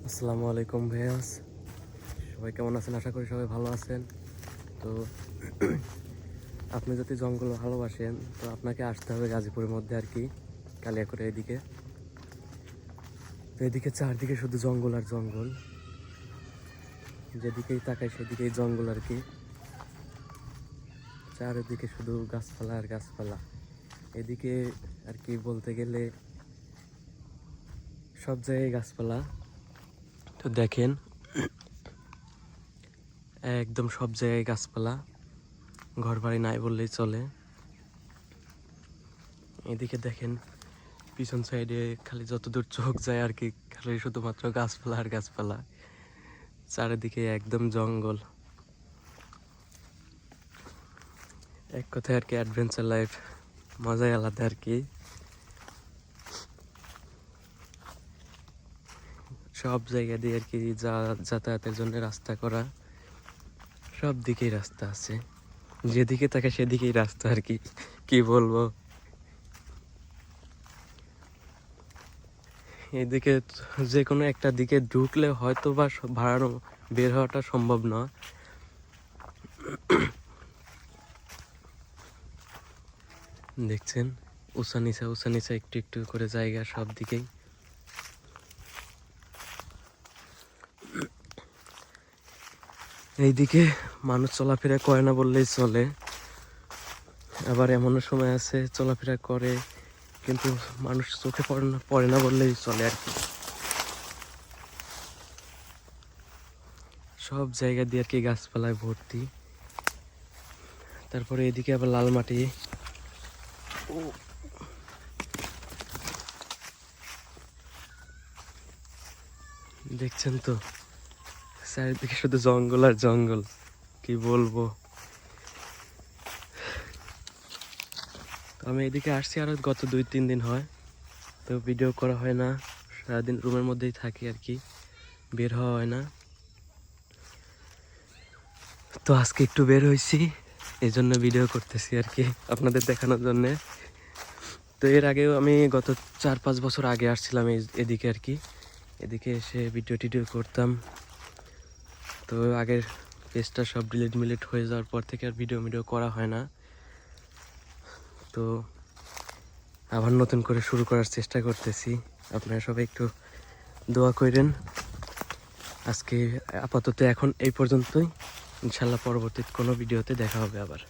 আসসালামু আলাইকুম ভাইয়াস, সবাই কেমন আছেন? আশা করি সবাই ভালো আছেন। তো আপনি যদি জঙ্গল ভালোবাসেন তো আপনাকে আসতে হবে গাজীপুরের মধ্যে আর কি, কালিয়াকৈর এদিকে। তো এদিকে চারদিকে শুধু জঙ্গল আর জঙ্গল, যেদিকেই তাকাই সেদিকেই জঙ্গল আর কি। চারিদিকে শুধু গাছপালা আর গাছপালা। এদিকে আর কি বলতে গেলে সব জায়গায় গাছপালা। তো দেখেন, একদম সব জায়গায় গাছপালা, ঘর বাড়ি নাই বললেই চলে। এদিকে দেখেন পিছন সাইডে খালি যতদূর চোখ যায় আর কি, খালি শুধুমাত্র গাছপালা আর গাছপালা, চারিদিকে একদম জঙ্গল। এক কথায় আর কি অ্যাডভেঞ্চার লাইফ মজাই আলাদা আর কি। সব জায়গা দিয়ে আর কি যাতায়াতের জন্য রাস্তা করা, সব দিকেই রাস্তা আছে, যেদিকে থাকে সেদিকেই রাস্তা আর কি। কি বলবো, এদিকে যে কোনো একটা দিকে ঢুকলে হয়তো বা ভাড়ানো বের হওয়াটা সম্ভব না। দেখছেন উঁচা নিচা একটু একটু করে জায়গা সব দিকেই। এইদিকে মানুষ চলাফেরা করে না বললেই চলে, আবার এমনও সময় আছে চলাফেরা করে কিন্তু মানুষ চোখে পড়ে না বললেই চলে আর কি। সব জায়গা দিয়ে আর কি গাছপালায় ভর্তি। তারপরে এদিকে আবার লাল মাটি। দেখছেন তো চারিদিকে শুধু জঙ্গল আর জঙ্গল, কি বলবো। তো আমি এদিকে আসছি আরো গত 2-3 দিন হয়, তো ভিডিও করা হয় না, সারাদিন রুমের মধ্যেই থাকি আর কি, বের হওয়া হয় না। তো আজকে একটু বের হয়েছি, এই জন্য ভিডিও করতেছি আর কি আপনাদের দেখানোর জন্যে। তো এর আগেও আমি গত 4-5 বছর আগে আসছিলাম এদিকে আর কি, এদিকে এসে ভিডিও টিডিও করতাম। তো আগের পেজটা সব ডিলিট হয়ে যাওয়ার পর থেকে আর ভিডিও করা হয় না। তো আবার নতুন করে শুরু করার চেষ্টা করতেছি, আপনারা সবাই একটু দোয়া করেন। আজকে আপাতত এখন এই পর্যন্তই, ইনশাল্লাহ পরবর্তী কোনো ভিডিওতে দেখা হবে আবার।